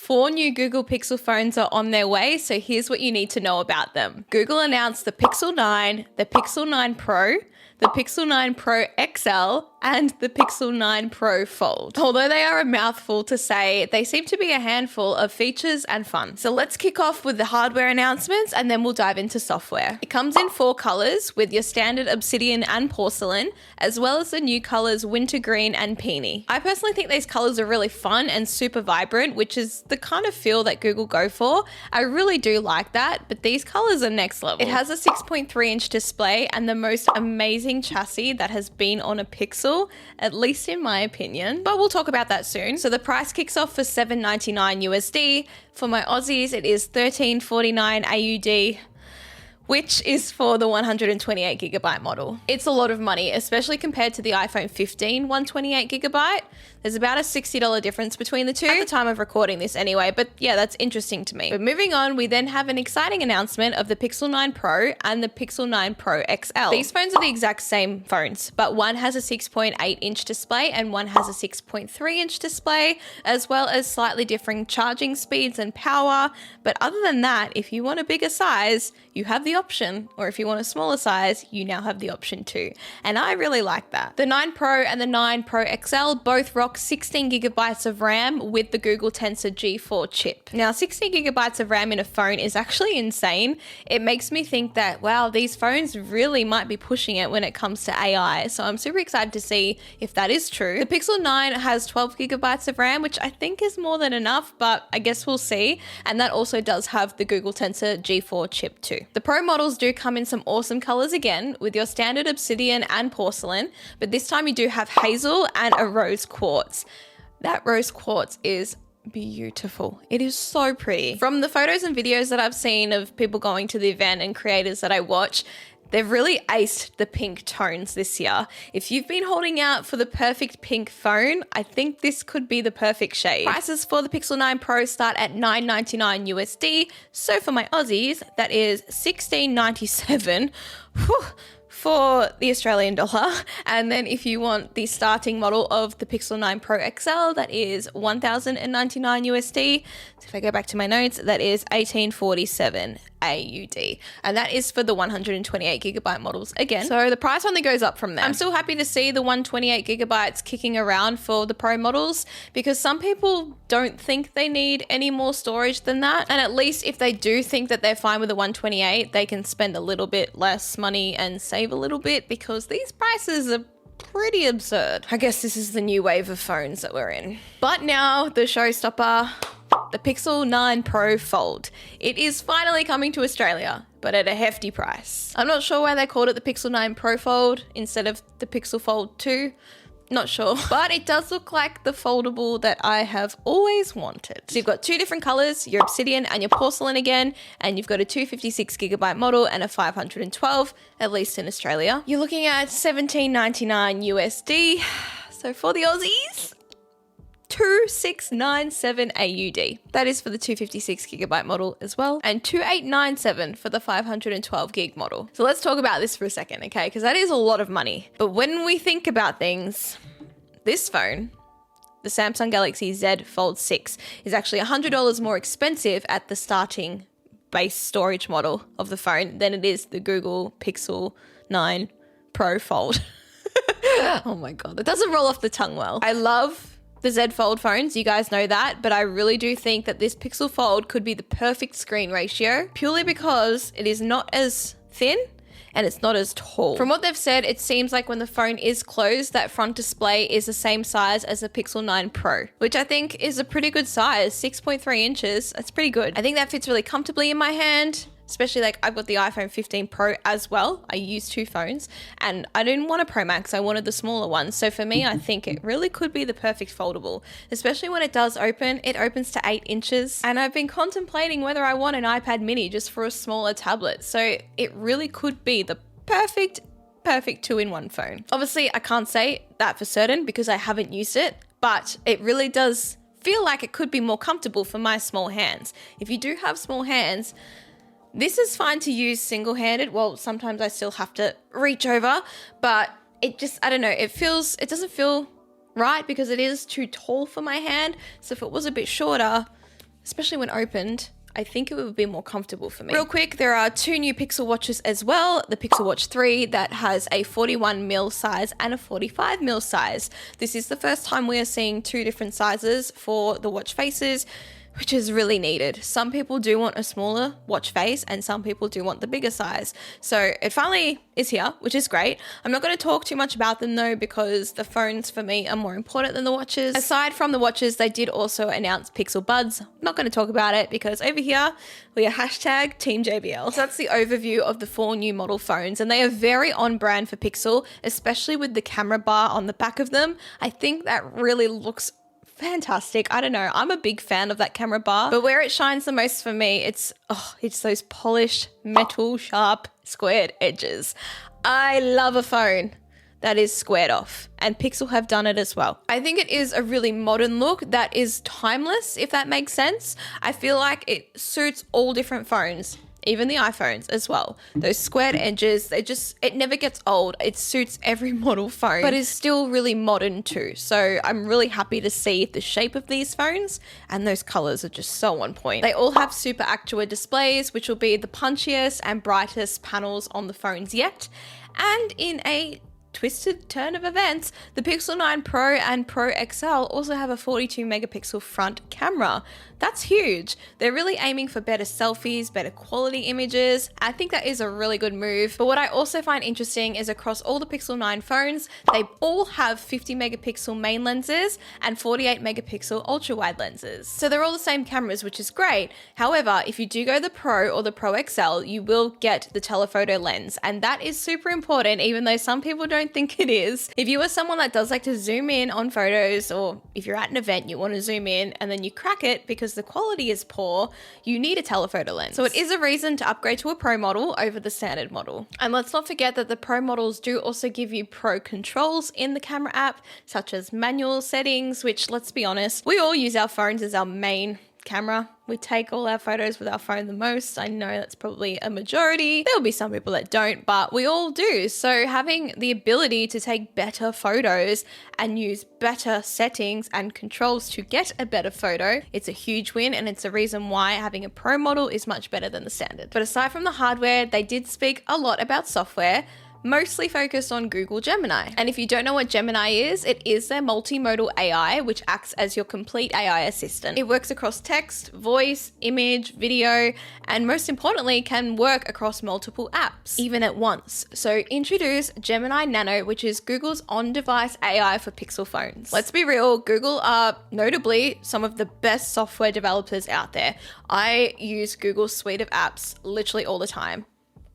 4 new Google Pixel phones are on their way, so here's what you need to know about them. Google announced the Pixel 9, the Pixel 9 Pro, the Pixel 9 Pro XL, and the Pixel 9 Pro Fold. Although they are a mouthful to say, they seem to be a handful of features and fun. So let's kick off with the hardware announcements and then we'll dive into software. It comes in 4 colors with your standard obsidian and porcelain, as well as the new colors wintergreen and peony. I personally think these colors are really fun and super vibrant, which is the kind of feel that Google go for. I really do like that, but these colors are next level. It has a 6.3-inch display and the most amazing chassis that has been on a Pixel, at least in my opinion, but we'll talk about that soon. So the price kicks off for $7.99 USD. For my Aussies, it is $13.49 AUD, which is for the 128GB model. It's a lot of money, especially compared to the iPhone 15 128GB. There's about a $60 difference between the two at the time of recording this anyway, but yeah, that's interesting to me. But moving on, we then have an exciting announcement of the Pixel 9 Pro and the Pixel 9 Pro XL. These phones are the exact same phones, but one has a 6.8-inch display and one has a 6.3-inch display, as well as slightly different charging speeds and power. But other than that, if you want a bigger size, you have the option, or if you want a smaller size, you now have the option too. And I really like that. The 9 Pro and the 9 Pro XL both rock 16GB of RAM with the Google Tensor G4 chip. Now, 16GB of RAM in a phone is actually insane. It makes me think that, wow, these phones really might be pushing it when it comes to AI. So I'm super excited to see if that is true. The Pixel 9 has 12GB of RAM, which I think is more than enough, but I guess we'll see. And that also does have the Google Tensor G4 chip too. The Pro models do come in some awesome colors again, with your standard obsidian and porcelain, but this time you do have hazel and a rose quartz. That rose quartz is beautiful. It is so pretty. From the photos and videos that I've seen of people going to the event and creators that I watch, they've really aced the pink tones this year. If you've been holding out for the perfect pink phone, I think this could be the perfect shade. Prices for the Pixel 9 Pro start at $9.99 USD. So for my Aussies, that is $16.97. For the Australian dollar. And then if you want the starting model of the Pixel 9 Pro XL, that is $1,099 USD. So if I go back to my notes, that is $18.47 AUD. And that is for the 128GB models again. So the price only goes up from there. I'm still happy to see the 128GB kicking around for the Pro models, because some people don't think they need any more storage than that. And at least if they do think that they're fine with the 128, they can spend a little bit less money and save a little bit, because these prices are pretty absurd. I guess this is the new wave of phones that we're in. But now the showstopper, the Pixel 9 Pro Fold. It is finally coming to Australia, but at a hefty price. I'm not sure why they called it the Pixel 9 Pro Fold instead of the Pixel Fold 2. Not sure, but it does look like the foldable that I have always wanted. So you've got 2 different colors, your obsidian and your porcelain again, and you've got a 256GB model and a 512, at least in Australia. You're looking at $17.99 USD. So for the Aussies, $2697 AUD. That is for the 256GB model as well, and $2897 for the 512GB model. So let's talk about this for a second, okay? Because that is a lot of money. But when we think about things, this phone, the Samsung Galaxy Z Fold 6, is actually $100 more expensive at the starting base storage model of the phone than it is the Google Pixel 9 Pro Fold. Oh my God, that doesn't roll off the tongue well. I love the Z Fold phones, you guys know that, but I really do think that this Pixel Fold could be the perfect screen ratio, purely because it is not as thin and it's not as tall. From what they've said, it seems like when the phone is closed, that front display is the same size as the Pixel 9 Pro, which I think is a pretty good size. 6.3 inches, that's pretty good. I think that fits really comfortably in my hand. Especially like I've got the iPhone 15 Pro as well. I use 2 phones and I didn't want a Pro Max. I wanted the smaller one. So for me, I think it really could be the perfect foldable, especially when it does open. It opens to 8 inches and I've been contemplating whether I want an iPad mini just for a smaller tablet. So it really could be the perfect 2-in-1 phone. Obviously, I can't say that for certain because I haven't used it, but it really does feel like it could be more comfortable for my small hands. If you do have small hands, this is fine to use single-handed. Well, sometimes I still have to reach over, but it just, I don't know, it doesn't feel right because it is too tall for my hand. So if it was a bit shorter, especially when opened, I think it would be more comfortable for me. Real quick, there are 2 new Pixel watches as well. The Pixel Watch 3 that has a 41mm size and a 45mm size. This is the first time we are seeing 2 different sizes for the watch faces, which is really needed. Some people do want a smaller watch face and some people do want the bigger size. So it finally is here, which is great. I'm not going to talk too much about them though, because the phones for me are more important than the watches. Aside from the watches, they did also announce Pixel Buds. I'm not going to talk about it because over here we are hashtag Team JBL. So that's the overview of the 4 new model phones, and they are very on brand for Pixel, especially with the camera bar on the back of them. I think that really looks fantastic. I don't know. I'm a big fan of that camera bar, but where it shines the most for me, it's those polished metal sharp squared edges. I love a phone that is squared off, and Pixel have done it as well. I think it is a really modern look that is timeless, if that makes sense. I feel like it suits all different phones, even the iPhones as well. Those squared edges, it never gets old. It suits every model phone, but is still really modern too. So I'm really happy to see the shape of these phones, and those colors are just so on point. They all have Super Actua displays, which will be the punchiest and brightest panels on the phones yet. And in a twisted turn of events, the Pixel 9 Pro and Pro XL also have a 42 megapixel front camera. That's huge. They're really aiming for better selfies, better quality images. I think that is a really good move. But what I also find interesting is across all the Pixel 9 phones, they all have 50 megapixel main lenses and 48 megapixel ultra wide lenses. So they're all the same cameras, which is great. However, if you do go the Pro or the Pro XL, you will get the telephoto lens, and that is super important, even though some people don't think it is. If you are someone that does like to zoom in on photos, or if you're at an event, you want to zoom in and then you crack it because the quality is poor, you need a telephoto lens. So it is a reason to upgrade to a Pro model over the standard model. And let's not forget that the Pro models do also give you Pro controls in the camera app, such as manual settings, which, let's be honest, we all use our phones as our main camera. We take all our photos with our phone the most. I know that's probably a majority. There'll be some people that don't, but we all do. So having the ability to take better photos and use better settings and controls to get a better photo, it's a huge win, and it's a reason why having a Pro model is much better than the standard. But aside from the hardware, they did speak a lot about software, mostly focused on Google Gemini. And if you don't know what Gemini is, it is their multimodal AI, which acts as your complete AI assistant. It works across text, voice, image, video, and most importantly, can work across multiple apps, even at once. So introduce Gemini Nano, which is Google's on-device AI for Pixel phones. Let's be real, Google are notably some of the best software developers out there. I use Google's suite of apps literally all the time.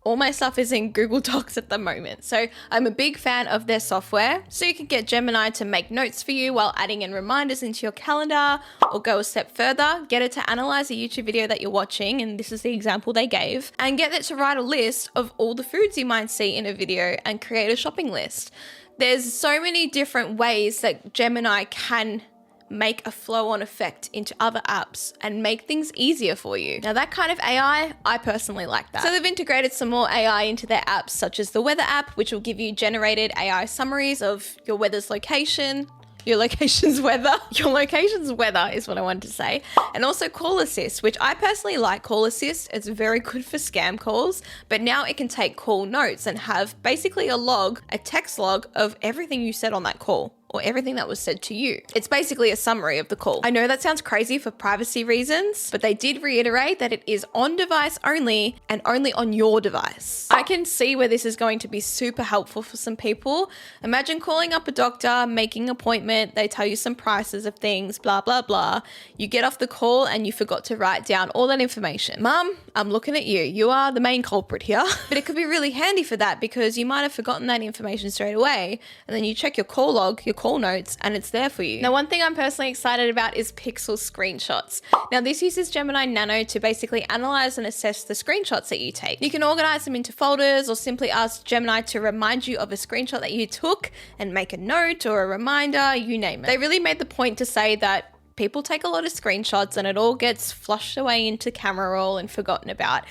All my stuff is in Google Docs at the moment. So I'm a big fan of their software. So you can get Gemini to make notes for you while adding in reminders into your calendar, or go a step further, get it to analyze a YouTube video that you're watching, and this is the example they gave, and get it to write a list of all the foods you might see in a video and create a shopping list. There's so many different ways that Gemini can make a flow-on effect into other apps and make things easier for you. Now that kind of AI, I personally like that. So they've integrated some more AI into their apps, such as the weather app, which will give you generated AI summaries of your weather's location, your location's weather is what I wanted to say. And also Call Assist, which I personally like Call Assist. It's very good for scam calls, but now it can take call notes and have basically a text log of everything you said on that call, or everything that was said to you. It's basically a summary of the call. I know that sounds crazy for privacy reasons, but they did reiterate that it is on device only and only on your device. I can see where this is going to be super helpful for some people. Imagine calling up a doctor, making an appointment, they tell you some prices of things, blah, blah, blah. You get off the call and you forgot to write down all that information. Mum, I'm looking at you. You are the main culprit here. But it could be really handy for that, because you might have forgotten that information straight away, and then you check your call log, your call notes, and it's there for you. Now, one thing I'm personally excited about is Pixel screenshots. Now, this uses Gemini Nano to basically analyze and assess the screenshots that you take. You can organize them into folders, or simply ask Gemini to remind you of a screenshot that you took and make a note or a reminder, you name it. They really made the point to say that people take a lot of screenshots and it all gets flushed away into camera roll and forgotten about.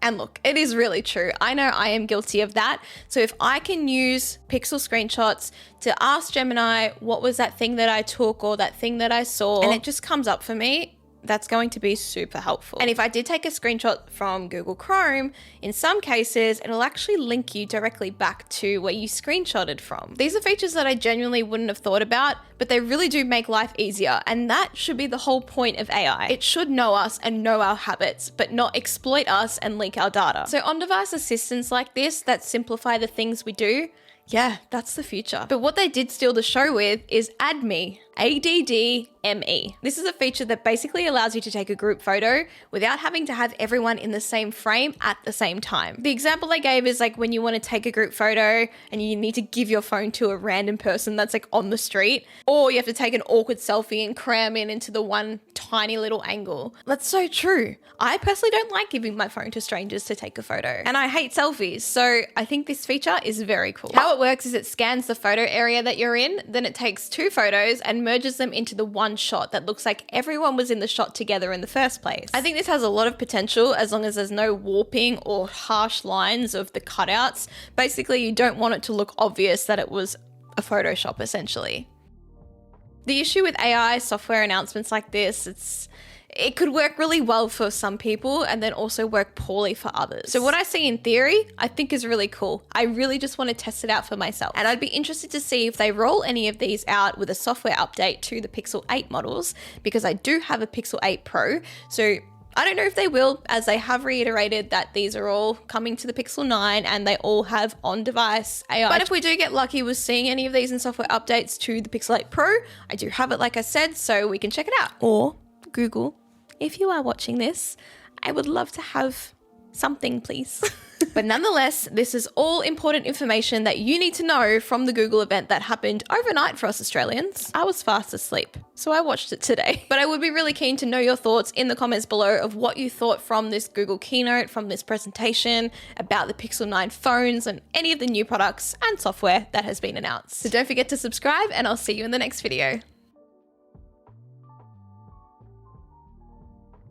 And look, it is really true. I know I am guilty of that. So if I can use Pixel screenshots to ask Gemini, what was that thing that I took or that thing that I saw, and it just comes up for me, that's going to be super helpful. And if I did take a screenshot from Google Chrome, in some cases, it'll actually link you directly back to where you screenshotted from. These are features that I genuinely wouldn't have thought about, but they really do make life easier. And that should be the whole point of AI. It should know us and know our habits, but not exploit us and leak our data. So on-device assistants like this that simplify the things we do, yeah, that's the future. But what they did steal the show with is AddMe, AddMe. This is a feature that basically allows you to take a group photo without having to have everyone in the same frame at the same time. The example I gave is like when you want to take a group photo and you need to give your phone to a random person that's like on the street, or you have to take an awkward selfie and cram in into the one tiny little angle. That's so true. I personally don't like giving my phone to strangers to take a photo, and I hate selfies, so I think this feature is very cool. How it works is it scans the photo area that you're in, then it takes 2 photos and merges them into the one shot that looks like everyone was in the shot together in the first place. I think this has a lot of potential as long as there's no warping or harsh lines of the cutouts. Basically, you don't want it to look obvious that it was a Photoshop, essentially. The issue with AI software announcements like this, it could work really well for some people and then also work poorly for others. So what I see in theory, I think is really cool. I really just want to test it out for myself. And I'd be interested to see if they roll any of these out with a software update to the Pixel 8 models, because I do have a Pixel 8 Pro. So I don't know if they will, as they have reiterated that these are all coming to the Pixel 9 and they all have on-device AI. But if we do get lucky with seeing any of these in software updates to the Pixel 8 Pro, I do have it, like I said, so we can check it out. Or Google, if you are watching this, I would love to have something, please. But nonetheless, this is all important information that you need to know from the Google event that happened overnight for us Australians. I was fast asleep, so I watched it today. But I would be really keen to know your thoughts in the comments below of what you thought from this Google Keynote, from this presentation, about the Pixel 9 phones and any of the new products and software that has been announced. So don't forget to subscribe, and I'll see you in the next video.